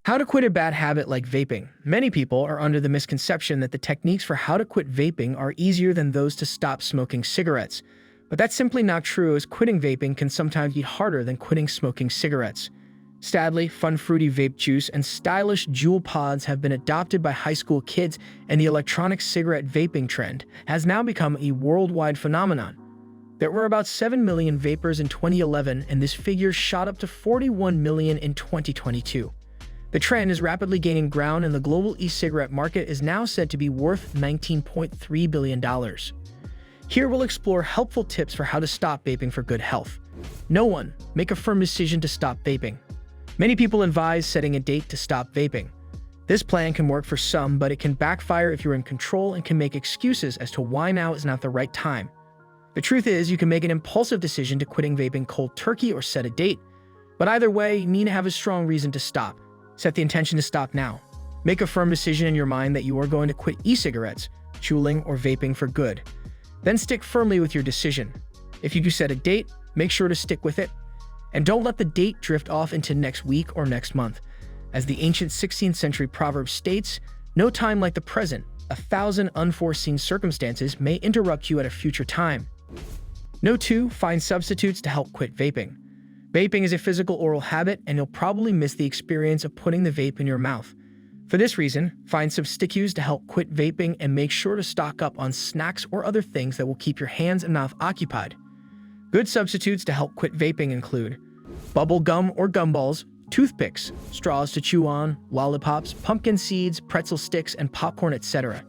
How to quit a bad habit like vaping. Many people are under the misconception that the techniques for how to quit vaping are easier than those to stop smoking cigarettes. But that's simply not true, as quitting vaping can sometimes be harder than quitting smoking cigarettes. Sadly, fun fruity vape juice and stylish Juul pods have been adopted by high school kids, and the electronic cigarette vaping trend has now become a worldwide phenomenon. There were about 7 million vapers in 2011, and this figure shot up to 41 million in 2022. The trend is rapidly gaining ground, and the global e-cigarette market is now said to be worth $19.3 billion. Here we'll explore helpful tips for how to stop vaping for good health. No one, make a firm decision to stop vaping. Many people advise setting a date to stop vaping. This plan can work for some, but it can backfire if you're in control and can make excuses as to why now is not the right time. The truth is, you can make an impulsive decision to quitting vaping cold turkey or set a date. But either way, you need to have a strong reason to stop. Set the intention to stop now. Make a firm decision in your mind that you are going to quit e-cigarettes, juuling, or vaping for good. Then stick firmly with your decision. If you do set a date, make sure to stick with it. And don't let the date drift off into next week or next month. As the ancient 16th century proverb states, no time like the present. 1,000 unforeseen circumstances may interrupt you at a future time. No. 2. Find substitutes to help quit vaping. Vaping is a physical oral habit, and you'll probably miss the experience of putting the vape in your mouth. For this reason, find substitutes to help quit vaping and make sure to stock up on snacks or other things that will keep your hands and mouth occupied. Good substitutes to help quit vaping include bubble gum or gumballs, toothpicks, straws to chew on, lollipops, pumpkin seeds, pretzel sticks, and popcorn, etc.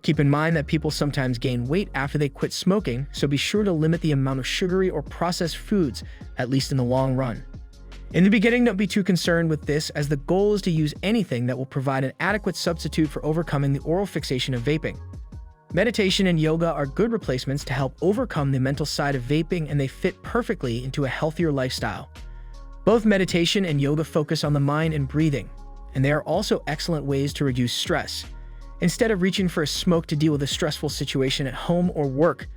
Keep in mind that people sometimes gain weight after they quit smoking, so be sure to limit the amount of sugary or processed foods, at least in the long run. In the beginning, don't be too concerned with this, as the goal is to use anything that will provide an adequate substitute for overcoming the oral fixation of vaping. Meditation and yoga are good replacements to help overcome the mental side of vaping, and they fit perfectly into a healthier lifestyle. Both meditation and yoga focus on the mind and breathing, and they are also excellent ways to reduce stress. Instead of reaching for a smoke to deal with a stressful situation at home or work,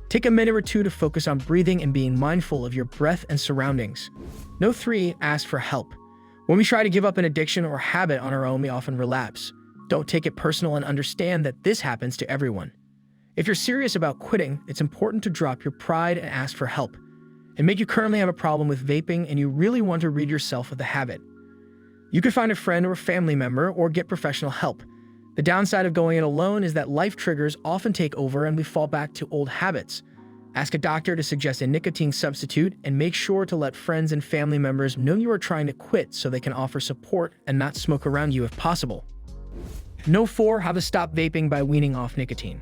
take a minute or two to focus on breathing and being mindful of your breath and surroundings. No. 3. Ask for help. When we try to give up an addiction or habit on our own, we often relapse. Don't take it personal and understand that this happens to everyone. If you're serious about quitting, it's important to drop your pride and ask for help. And maybe you currently have a problem with vaping and you really want to rid yourself of the habit. You could find a friend or a family member or get professional help. The downside of going it alone is that life triggers often take over and we fall back to old habits. Ask a doctor to suggest a nicotine substitute, and make sure to let friends and family members know you are trying to quit so they can offer support and not smoke around you if possible. No. 4. How to stop vaping by weaning off nicotine.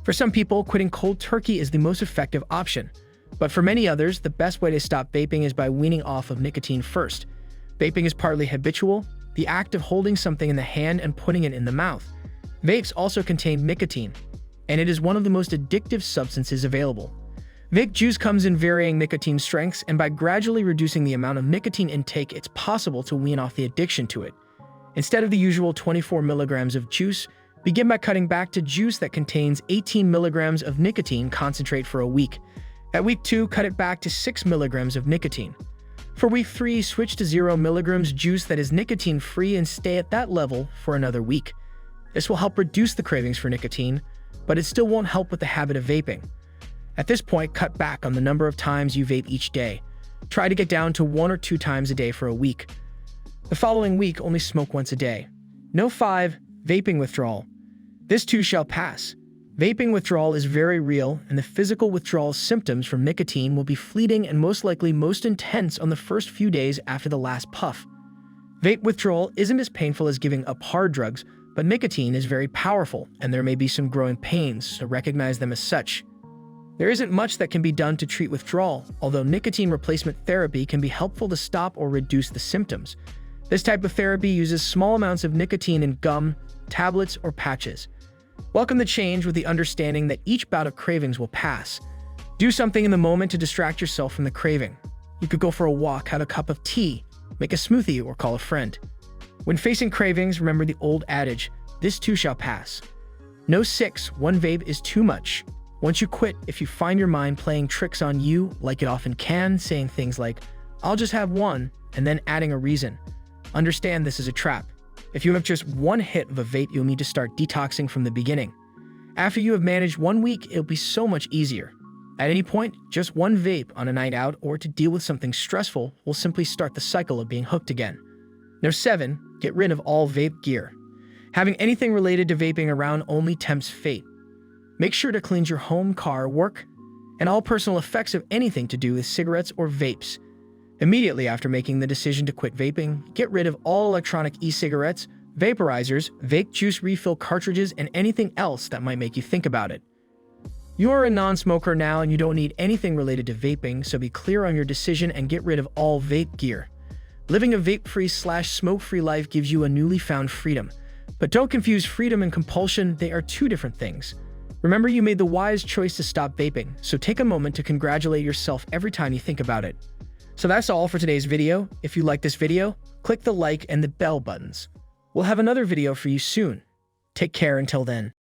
For some people, quitting cold turkey is the most effective option. But for many others, the best way to stop vaping is by weaning off of nicotine first. Vaping is partly habitual, the act of holding something in the hand and putting it in the mouth. Vapes also contain nicotine, and it is one of the most addictive substances available. Vape juice comes in varying nicotine strengths, and by gradually reducing the amount of nicotine intake, it's possible to wean off the addiction to it. Instead of the usual 24 milligrams of juice, begin by cutting back to juice that contains 18 milligrams of nicotine concentrate for a week. At week 2, cut it back to 6 milligrams of nicotine. For week 3, switch to 0 milligrams juice that is nicotine-free and stay at that level for another week. This will help reduce the cravings for nicotine, but it still won't help with the habit of vaping. At this point, cut back on the number of times you vape each day. Try to get down to 1 or 2 times a day for a week. The following week, only smoke once a day. No. 5. Vaping withdrawal. This too shall pass. Vaping withdrawal is very real, and the physical withdrawal symptoms from nicotine will be fleeting and most likely most intense on the first few days after the last puff. Vape withdrawal isn't as painful as giving up hard drugs, but nicotine is very powerful, and there may be some growing pains, so recognize them as such. There isn't much that can be done to treat withdrawal, although nicotine replacement therapy can be helpful to stop or reduce the symptoms. This type of therapy uses small amounts of nicotine in gum, tablets, or patches. Welcome the change with the understanding that each bout of cravings will pass. Do something in the moment to distract yourself from the craving. You could go for a walk, have a cup of tea, make a smoothie, or call a friend. When facing cravings, remember the old adage, this too shall pass. No. 6. One vape is too much. Once you quit, if you find your mind playing tricks on you, like it often can, saying things like, I'll just have one, and then adding a reason. understand this is a trap. If you have just one hit of a vape, you'll need to start detoxing from the beginning. After you have managed 1 week, it'll be so much easier. At any point, just one vape on a night out or to deal with something stressful will simply start the cycle of being hooked again. Number 7. Get rid of all vape gear. Having anything related to vaping around only tempts fate. Make sure to cleanse your home, car, work, and all personal effects of anything to do with cigarettes or vapes. Immediately after making the decision to quit vaping, get rid of all electronic e-cigarettes, vaporizers, vape juice refill cartridges, and anything else that might make you think about it. You are a non-smoker now and you don't need anything related to vaping, so be clear on your decision and get rid of all vape gear. Living a vape-free/smoke-free life gives you a newly found freedom. But don't confuse freedom and compulsion, they are two different things. Remember, you made the wise choice to stop vaping, so take a moment to congratulate yourself every time you think about it. So that's all for today's video. If you like this video, click the like and the bell buttons. We'll have another video for you soon. Take care until then.